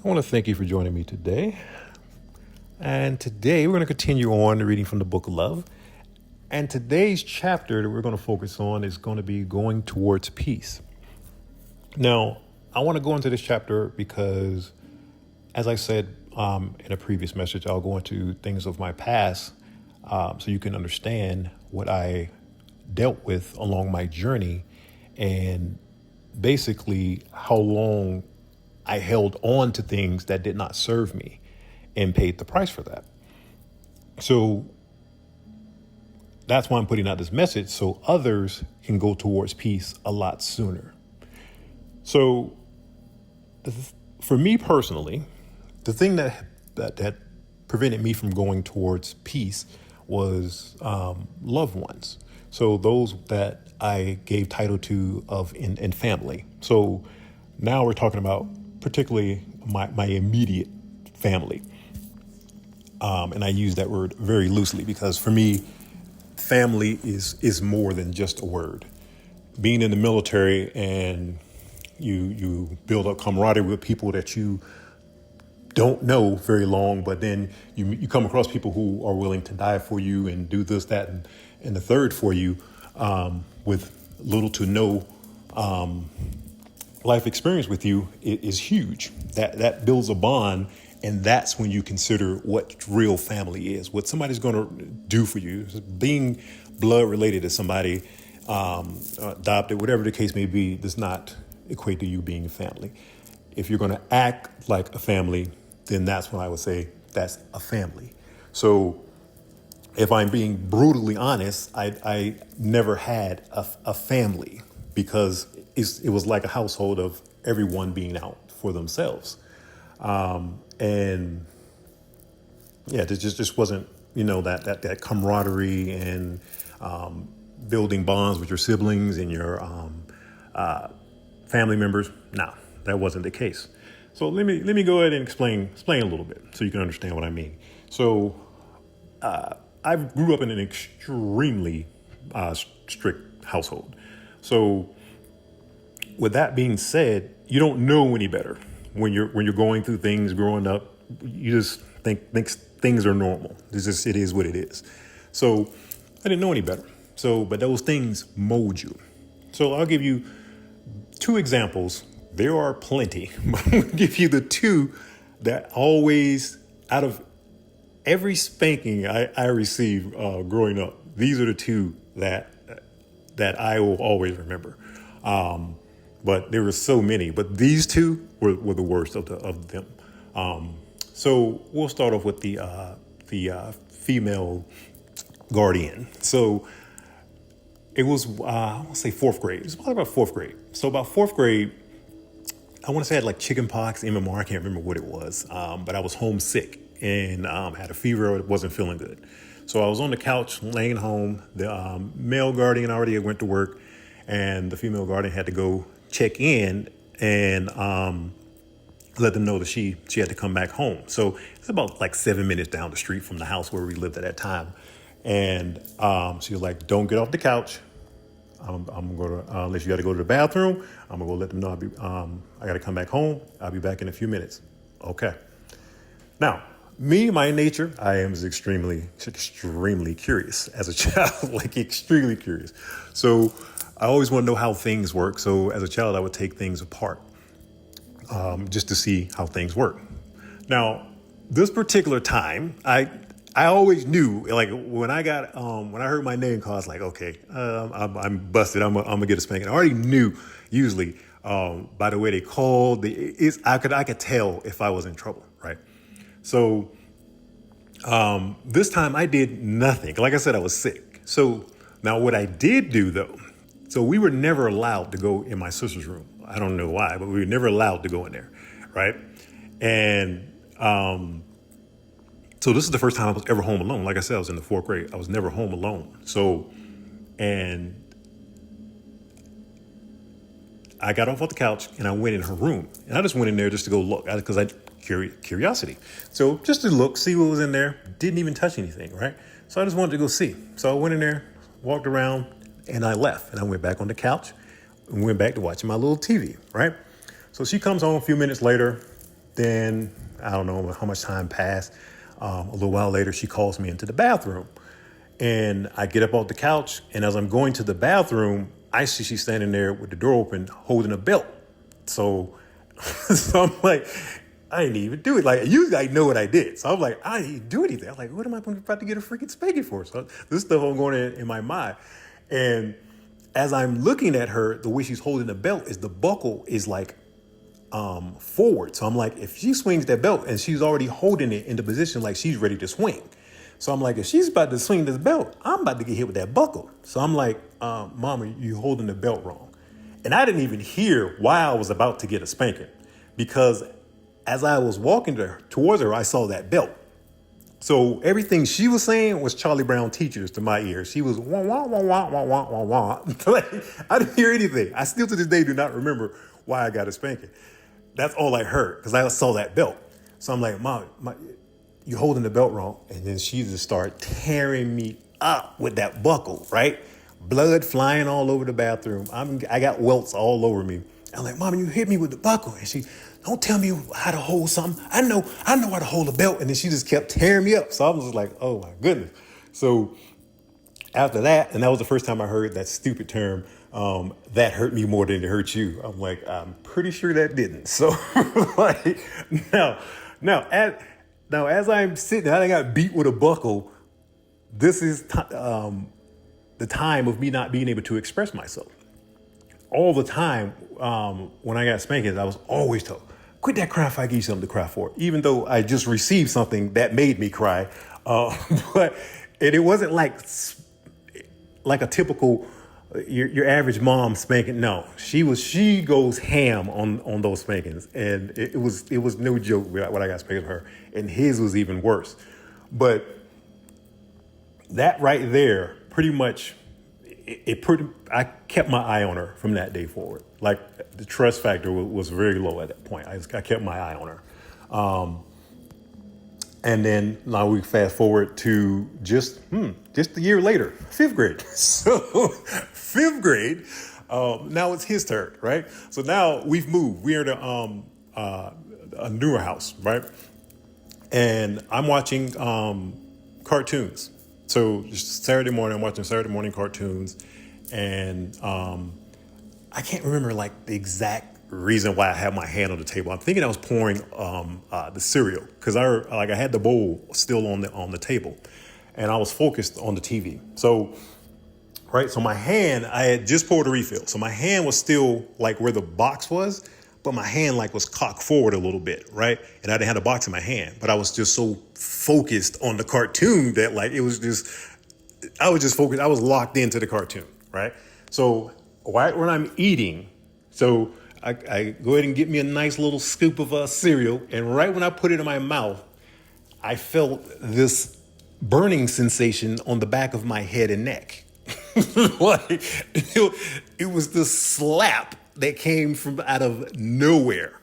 I want to thank you for joining me today. And today we're going to continue on reading from the book of Love. And today's chapter that we're going to focus on is going to be going towards peace. Now, I want to go into this chapter because, as I said in a previous message, I'll go into things of my past so you can understand what I dealt with along my journey and basically how long I held on to things that did not serve me and paid the price for that. So that's why I'm putting out this message so others can go towards peace a lot sooner. So for me personally, the thing that prevented me from going towards peace was loved ones. So those that I gave title to of in family. So now we're talking about particularly my immediate family. And I use that word very loosely because for me, family is more than just a word. Being in the military and you build up camaraderie with people that you don't know very long, but then you come across people who are willing to die for you and do this, that, and the third for you with little to no life experience with you is huge. That builds a bond, and that's when you consider what real family is, what somebody's going to do for you. Being blood related to somebody, adopted, whatever the case may be, does not equate to you being a family. If you're going to act like a family, then that's when I would say that's a family. So if I'm being brutally honest, I never had a family because it was like a household of everyone being out for themselves. And yeah, it just wasn't, that camaraderie and building bonds with your siblings and your family members. No, that wasn't the case. So let me go ahead and explain a little bit so you can understand what I mean. So I grew up in an extremely strict household. So with that being said, you don't know any better when you're going through things growing up. You just think things are normal. It is what it is. So I didn't know any better. But those things mold you. So I'll give you two examples. There are plenty, but I'm going to give you the two that always, out of every spanking I received growing up, these are the two that I will always remember. But there were so many, but these two were the worst of them. So we'll start off with the female guardian. So it was, I want to say fourth grade. It was probably about fourth grade. So about fourth grade, I want to say I had like chicken pox, MMR. I can't remember what it was. But I was homesick and had a fever. Wasn't feeling good. So I was on the couch laying home. The male guardian already went to work, and the female guardian had to go check in and let them know that she had to come back home. So it's about like 7 minutes down the street from the house where we lived at that time. And she was like, "Don't get off the couch. I'm going to, unless you got to go to the bathroom, I'm going to go let them know I got to come back home. I'll be back in a few minutes." Okay. Now, me, my nature, I am extremely curious as a child, like extremely curious. So I always want to know how things work. So as a child, I would take things apart just to see how things work. Now, this particular time, I always knew, like when I heard my name called, I was like, okay, I'm busted. I'm gonna get a spanking. I already knew usually by the way they called. I could tell if I was in trouble, right? So this time I did nothing. Like I said, I was sick. So now what I did do though, so we were never allowed to go in my sister's room. I don't know why, but we were never allowed to go in there, right? And so this is the first time I was ever home alone. Like I said, I was in the fourth grade. I was never home alone. So, and I got off the couch and I went in her room. And I just went in there just to go look, because I curiosity. So just to look, see what was in there. Didn't even touch anything, right? So I just wanted to go see. So I went in there, walked around, and I left. And I went back on the couch and went back to watching my little TV, right? So she comes home a few minutes later, Then I don't know how much time passed. A little while later, she calls me into the bathroom. And I get up off the couch, and as I'm going to the bathroom, I see she's standing there with the door open, holding a belt. So, so I'm like, I didn't even do it. Like, you guys know what I did. So I'm like, I didn't do anything. I'm like, what am I about to get a freaking spanking for? So this stuff all going in my mind. And as I'm looking at her, the way she's holding the belt is the buckle is like forward. So I'm like, if she swings that belt and she's already holding it in the position like she's ready to swing. So I'm like, if she's about to swing this belt, I'm about to get hit with that buckle. So I'm like, Mama, you holding the belt wrong. And I didn't even hear why I was about to get a spanking, because as I was walking towards her, I saw that belt. So everything she was saying was Charlie Brown teachers to my ears. She was wah, wah, wah, wah, wah, wah, wah, wah. Like, I didn't hear anything. I still to this day do not remember why I got a spanking. That's all I heard, because I saw that belt. So I'm like, Mom, you holding the belt wrong. And then she just started tearing me up with that buckle, right? Blood flying all over the bathroom. I got welts all over me. I'm like, Mom, you hit me with the buckle. And she, don't tell me how to hold something. I know how to hold a belt. And then she just kept tearing me up. So I was just like, oh my goodness. So after that, and that was the first time I heard that stupid term, that hurt me more than it hurt you. I'm like, I'm pretty sure that didn't. So like, now as I'm sitting, I got beat with a buckle. This is the time of me not being able to express myself. All the time, when I got spankings, I was always told, quit that crying if I give you something to cry for. Even though I just received something that made me cry. But it wasn't like a typical, your average mom spanking. No, she goes ham on those spankings. And it was no joke when I got spanked with her. And his was even worse. But that right there, pretty much, I kept my eye on her from that day forward. Like, the trust factor was very low at that point. I kept my eye on her. And then now we fast forward to just a year later, 5th grade. So 5th grade, now it's his turn, right? So now we've moved. We're in a newer house, right? And I'm watching cartoons. So just Saturday morning, I'm watching Saturday morning cartoons, and I can't remember like the exact reason why I had my hand on the table. I'm thinking I was pouring the cereal, because I had the bowl still on the table, and I was focused on the TV. So my hand, I had just poured a refill, so my hand was still like where the box was, but my hand like was cocked forward a little bit, right? And I didn't have the box in my hand, but I was just so focused on the cartoon that like I was just focused. I was locked into the cartoon, right? So right when I'm eating, so I go ahead and get me a nice little scoop of cereal, and right when I put it in my mouth, I felt this burning sensation on the back of my head and neck. Like it was the slap that came from out of nowhere.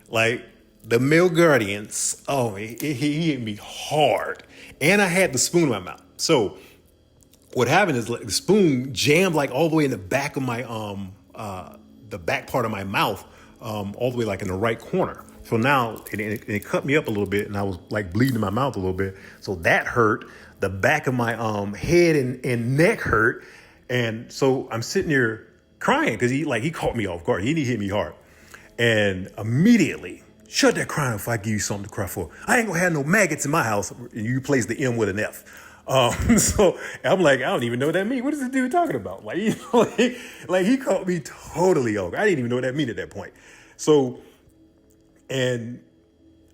Like the male guardians, he hit me hard. And I had the spoon in my mouth. So what happened is like, the spoon jammed like all the way in the back of my, the back part of my mouth, all the way like in the right corner. So now it cut me up a little bit, and I was like bleeding in my mouth a little bit. So that hurt. The back of my head and neck hurt. And so I'm sitting here crying because he caught me off guard. He hit me hard. And immediately, shut that crying if I give you something to cry for. I ain't gonna have no maggots in my house. You replace the M with an F. So I'm like, I don't even know what that means. What is this dude talking about? Like he caught me totally off. I didn't even know what that meant at that point. So, and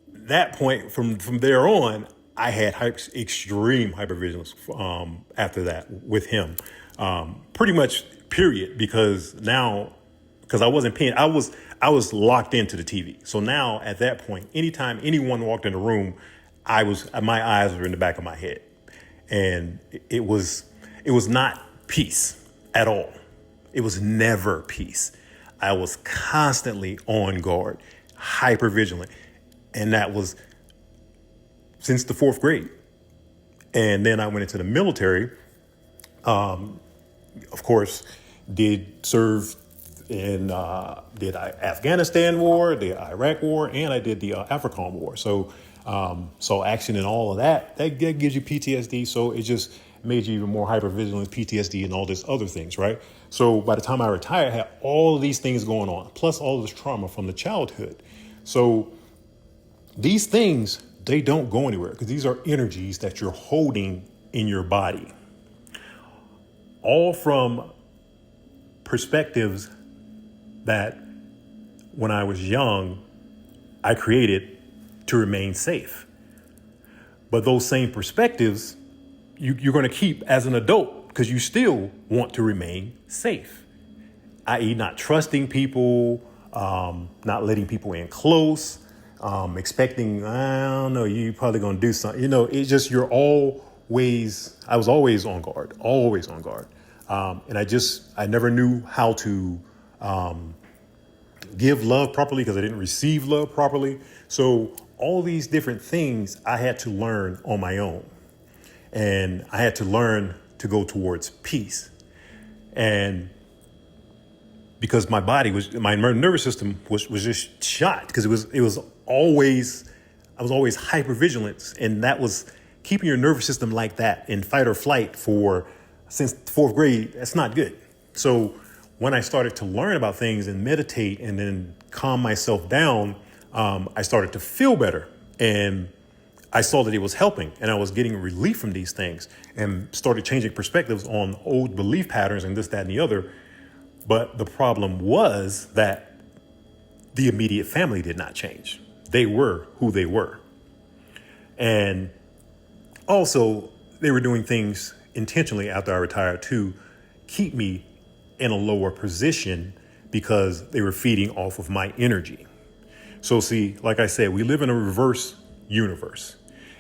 that point, from there on, I had extreme hypervigilance after that with him. Pretty much period, because I wasn't paying, I was locked into the TV. So now at that point, anytime anyone walked in the room, my eyes were in the back of my head. And it was not peace at all. It was never peace. I was constantly on guard, hyper vigilant. And that was since the 4th grade. And then I went into the military. Of course, did serve did Afghanistan war, the Iraq war, and I did the African war. So saw action in all of that. That gives you PTSD. So it just made you even more hypervigilant, PTSD, and all this other things, right? So by the time I retired, I had all of these things going on, plus all this trauma from the childhood. So these things, they don't go anywhere because these are energies that you're holding in your body, all from perspectives that when I was young, I created to remain safe. But those same perspectives, you're going to keep as an adult because you still want to remain safe, i.e. not trusting people, not letting people in close, expecting, I don't know, you're probably going to do something. It's just I was always on guard, always on guard. And I never knew how to give love properly because I didn't receive love properly. So all these different things I had to learn on my own. And I had to learn to go towards peace. And because my nervous system was just shot because I was always hypervigilant. And that was keeping your nervous system like that in fight or flight since fourth grade. That's not good. So when I started to learn about things and meditate and then calm myself down, I started to feel better. And I saw that it was helping and I was getting relief from these things and started changing perspectives on old belief patterns and this, that, and the other. But the problem was that the immediate family did not change. They were who they were. And also they were doing things intentionally after I retired to keep me in a lower position because they were feeding off of my energy. So see, like I said, we live in a reverse universe.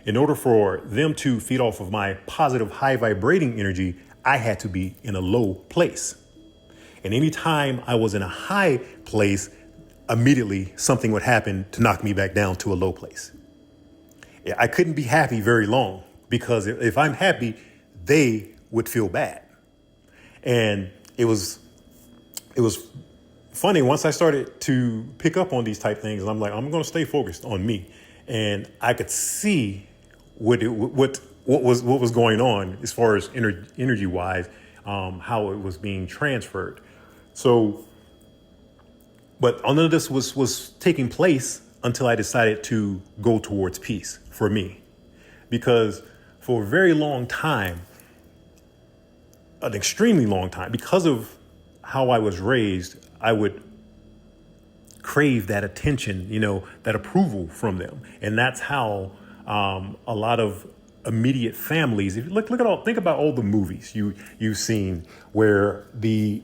In order for them to feed off of my positive, high vibrating energy, I had to be in a low place. And anytime I was in a high place, immediately something would happen to knock me back down to a low place. I couldn't be happy very long because if I'm happy, they would feel bad. And it was funny once I started to pick up on these type things. And I'm like, I'm going to stay focused on me. And I could see what was going on as far as energy wise, how it was being transferred. So, but none of this was taking place until I decided to go towards peace for me, because for a very long time, an extremely long time, because of how I was raised, I would crave that attention, that approval from them. And that's how a lot of immediate families, if you think about all the movies you've seen where the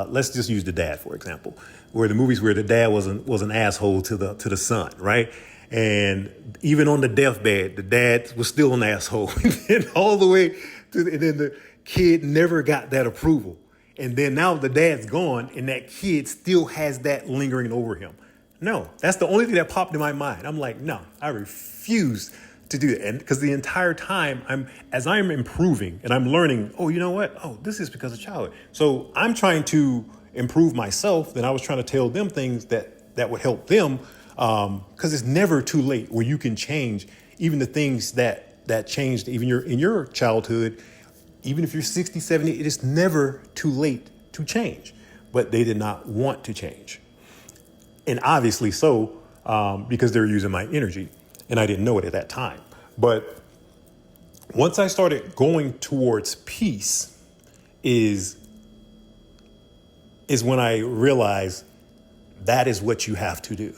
let's just use the dad, for example, where the movies where the dad was an asshole to the son, right? And even on the deathbed, the dad was still an asshole. And all the way and then the kid never got that approval. And then now the dad's gone and that kid still has that lingering over him. No, that's the only thing that popped in my mind. I'm like, no, I refuse to do that. And because the entire time as I'm improving and I'm learning, oh, you know what? Oh, this is because of childhood. So I'm trying to improve myself. Then I was trying to tell them things that would help them. Because it's never too late where you can change even the things that changed even in your childhood. Even if you're 60, 70, it is never too late to change. But they did not want to change. And obviously so, because they were using my energy. And I didn't know it at that time. But once I started going towards peace is when I realized that is what you have to do.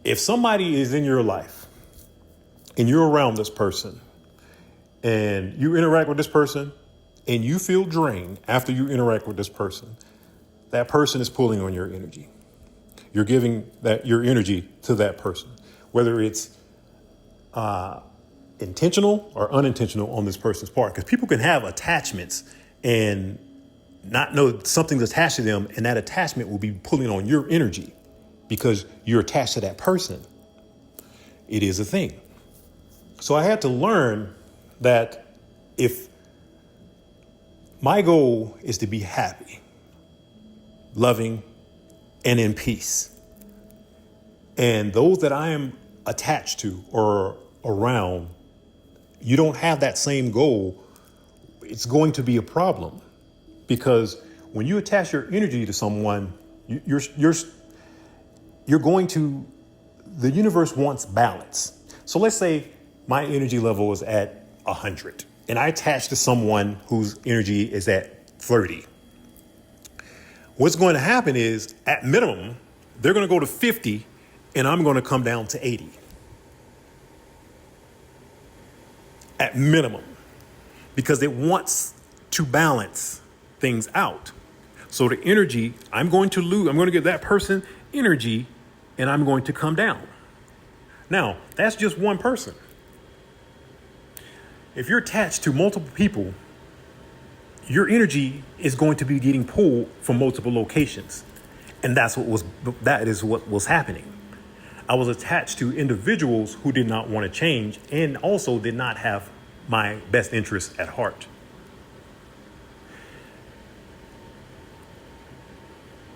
If somebody is in your life and you're around this person and you interact with this person and you feel drained after you interact with this person, that person is pulling on your energy. You're giving your energy to that person, whether it's intentional or unintentional on this person's part. Because people can have attachments and not know something's attached to them, and that attachment will be pulling on your energy because you're attached to that person. It is a thing. So I had to learn that if my goal is to be happy, loving, and in peace. And those that I am attached to or around, you don't have that same goal, it's going to be a problem. Because when you attach your energy to someone, you're going to, the universe wants balance. So let's say my energy level is at 100 and I attach to someone whose energy is at 30. What's going to happen is, at minimum, they're going to go to 50 and I'm going to come down to 80. At minimum. Because it wants to balance things out. So the energy, I'm going to lose, I'm going to give that person energy and I'm going to come down. Now, that's just one person. If you're attached to multiple people, your energy is going to be getting pulled from multiple locations. And that is what was happening. I was attached to individuals who did not want to change and also did not have my best interests at heart.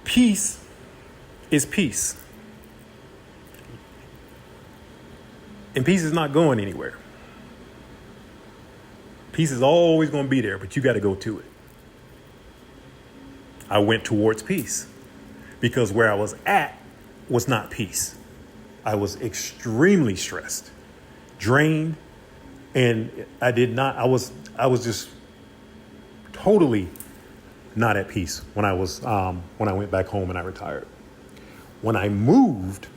Peace is peace. And peace is not going anywhere. Peace is always going to be there, but you got to go to it. I went towards peace because where I was at was not peace. I was extremely stressed, drained, and I was just totally not at peace when I went back home and I retired. When I moved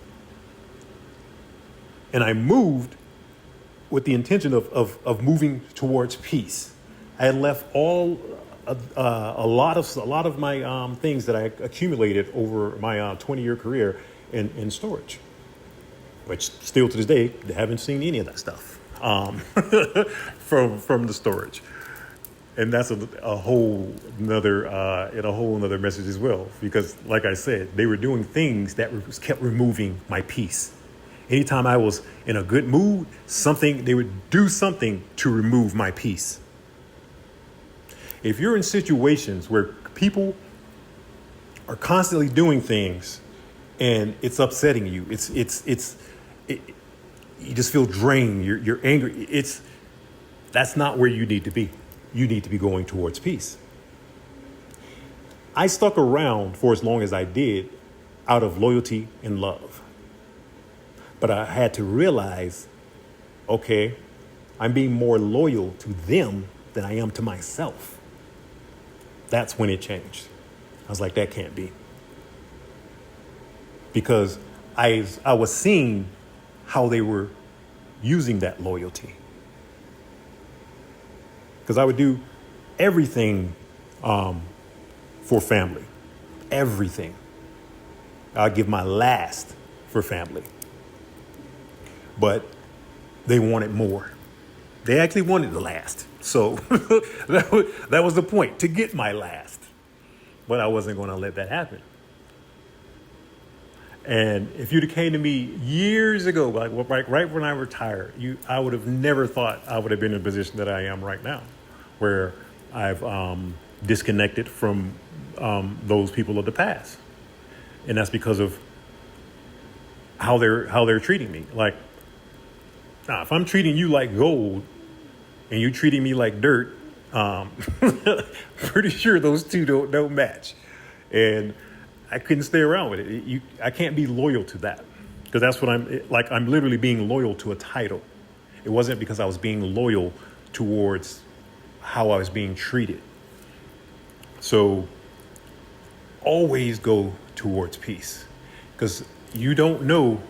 with the intention of moving towards peace. I had left a lot of my things that I accumulated over my 20-year career in storage, which still to this day, they haven't seen any of that stuff from the storage. And that's a whole nother message as well, because like I said, they were doing things that kept removing my peace. Anytime I was in a good mood, they would do something to remove my peace. If you're in situations where people are constantly doing things and it's upsetting you, you just feel drained, you're angry, that's not where you need to be. You need to be going towards peace. I stuck around for as long as I did out of loyalty and love. But I had to realize, okay, I'm being more loyal to them than I am to myself. That's when it changed. I was like, that can't be. Because I was seeing how they were using that loyalty. Because I would do everything for family. Everything. I'd give my last for family. But they wanted more. They actually wanted the last. So that was the point, to get my last. But I wasn't going to let that happen. And if you'd have came to me years ago, like right when I retired, I would have never thought I would have been in the position that I am right now, where I've disconnected from those people of the past. And that's because of how they're treating me. Like, now, if I'm treating you like gold and you treating me like dirt, pretty sure those two don't match. And I couldn't stay around with it. I can't be loyal to that, because that's what I'm literally being loyal to a title. It wasn't because I was being loyal towards how I was being treated. So always go towards peace, because you don't know.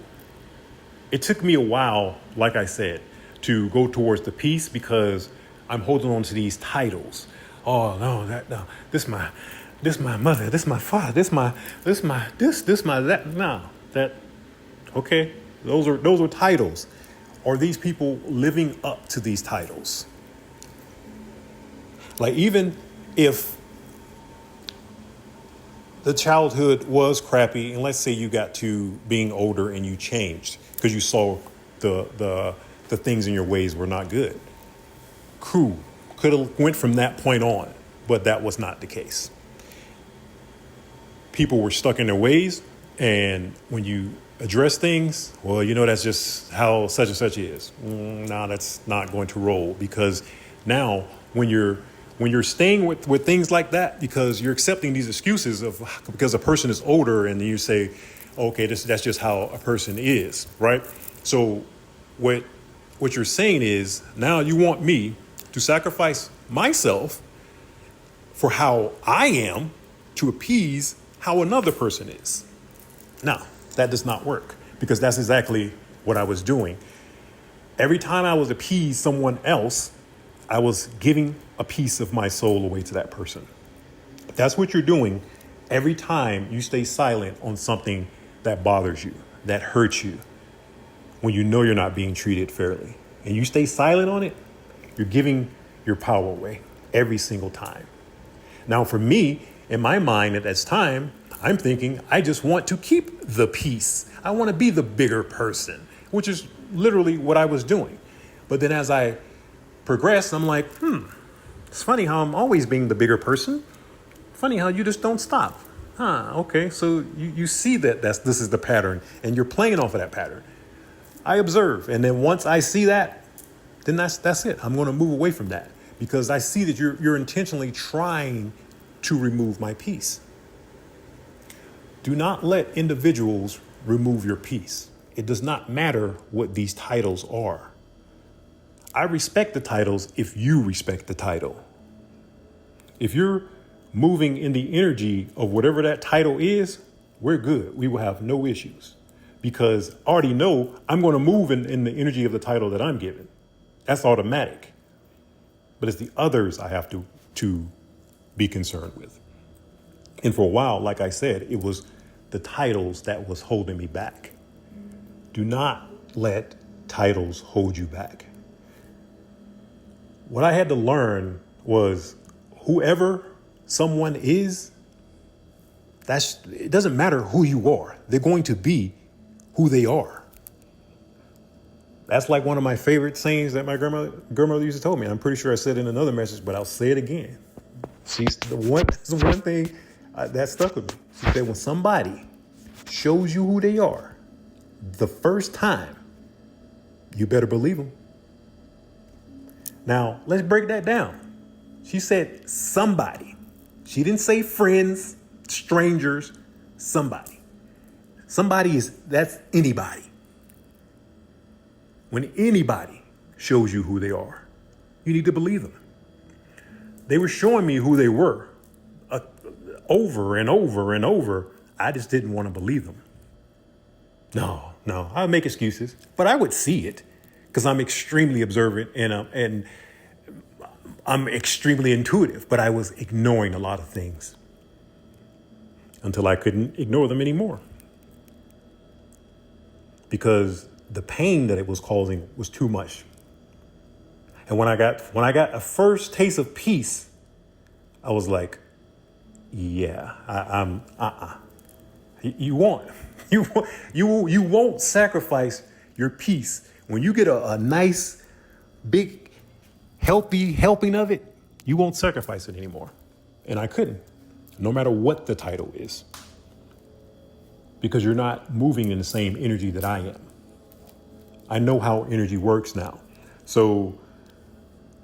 It took me a while, like I said, to go towards the peace, because I'm holding on to these titles. Oh no, this my mother, this my father, this my that. No, that, okay. Those are titles. Are these people living up to these titles? Like, even if the childhood was crappy, and let's say you got to being older and you changed because you saw the things in your ways were not good. Cool. Could have went from that point on, but that was not the case. people were stuck in their ways. And when you address things, well, that's just how such and such is. No, that's not going to roll, because now when you're staying with things like that, because you're accepting these excuses of because a person is older, and you say, okay, that's just how a person is, right? So what you're saying is, now you want me to sacrifice myself for how I am to appease how another person is. Now, that does not work, because that's exactly what I was doing. Every time I was appease someone else, I was giving a piece of my soul away to that person. That's what you're doing every time you stay silent on something that bothers you, that hurts you, when you know you're not being treated fairly. And you stay silent on it, you're giving your power away every single time. Now, for me, in my mind at that time, I'm thinking, I just want to keep the peace. I want to be the bigger person, which is literally what I was doing. But then as I progressed, I'm like, it's funny how I'm always being the bigger person. Funny how you just don't stop. Okay, so you see this is the pattern, and you're playing off of that pattern. I observe, and then once I see that, then that's it. I'm going to move away from that, because I see that you're intentionally trying to remove my peace. Do not let individuals remove your peace. It does not matter what these titles are. I respect the titles if you respect the title. If you're moving in the energy of whatever that title is, we're good. We will have no issues, because I already know I'm going to move in the energy of the title that I'm given. That's automatic. But it's the others I have to be concerned with. And for a while, like I said, it was the titles that was holding me back. Do not let titles hold you back. What I had to learn was, whoever someone is, it doesn't matter who you are. They're going to be who they are. That's like one of my favorite sayings that my grandmother used to tell me. I'm pretty sure I said it in another message, but I'll say it again. She's the one thing that stuck with me. She said, when somebody shows you who they are the first time, you better believe them. Now, let's break that down. She said somebody. She didn't say friends, strangers, somebody. That's anybody. When anybody shows you who they are, you need to believe them. They were showing me who they were over and over and over. I just didn't want to believe them. No, I would make excuses, but I would see it, because I'm extremely observant and I'm extremely intuitive, but I was ignoring a lot of things until I couldn't ignore them anymore, because the pain that it was causing was too much. And when I got a first taste of peace, I was like, yeah, You won't sacrifice your peace. When you get a nice, big, healthy helping of it, you won't sacrifice it anymore. And I couldn't, no matter what the title is, because you're not moving in the same energy that I am. I know how energy works now. So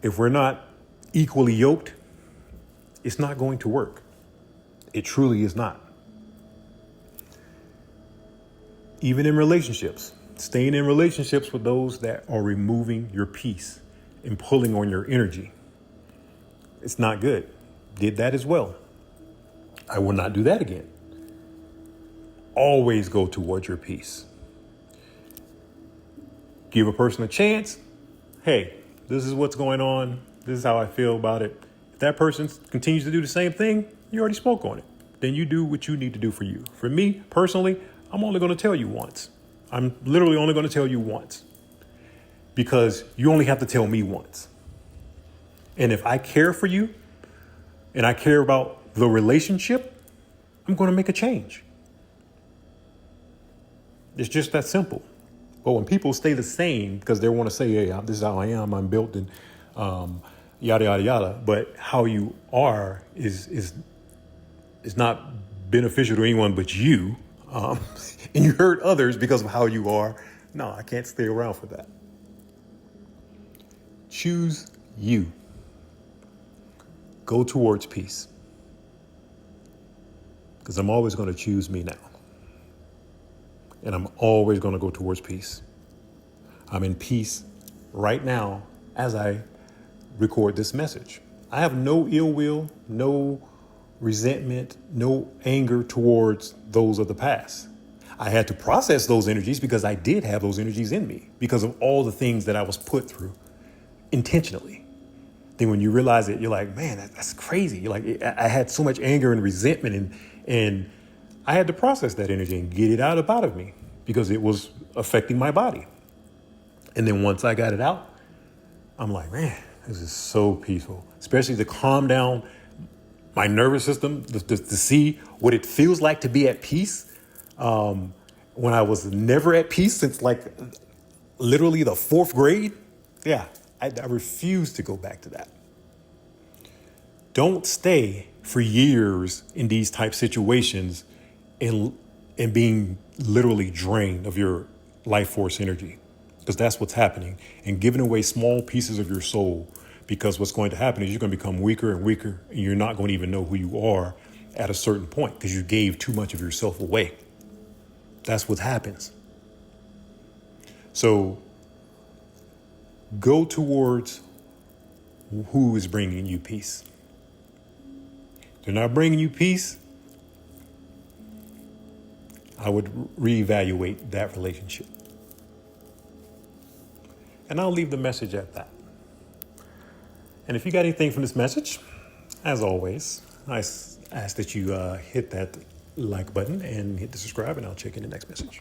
if we're not equally yoked, it's not going to work. It truly is not. Even in relationships, staying in relationships with those that are removing your peace and pulling on your energy, it's not good. Did that as well. I will not do that again. Always go towards your peace. Give a person a chance. Hey, this is what's going on. This is how I feel about it. If that person continues to do the same thing, you already spoke on it. Then you do what you need to do for you. For me, personally, I'm only going to tell you once. I'm literally only going to tell you once, because you only have to tell me once. And if I care for you and I care about the relationship, I'm going to make a change. It's just that simple. But when people stay the same because they want to say, hey, this is how I am, I'm built, and yada, yada, yada. But how you are is not beneficial to anyone but you, and you hurt others because of how you are, no, I can't stay around for that. Choose you. Go towards peace. Because I'm always going to choose me now. And I'm always going to go towards peace. I'm in peace right now as I record this message. I have no ill will, no resentment, no anger towards those of the past. I had to process those energies because I did have those energies in me because of all the things that I was put through intentionally. Then when you realize it, you're like, man, that's crazy. You're like, I had so much anger and resentment and I had to process that energy and get it out of me because it was affecting my body. And then once I got it out, I'm like, man, this is so peaceful, especially to calm down my nervous system, to see what it feels like to be at peace. When I was never at peace since like literally the 4th grade. Yeah, I refuse to go back to that. Don't stay for years in these type situations and being literally drained of your life force energy, because that's what's happening, and giving away small pieces of your soul, because what's going to happen is you're going to become weaker and weaker, and you're not going to even know who you are at a certain point because you gave too much of yourself away. That's what happens. So go towards who is bringing you peace. If they're not bringing you peace, I would reevaluate that relationship. And I'll leave the message at that. And if you got anything from this message, as always, I ask that you hit that like button and hit the subscribe, and I'll check in the next message.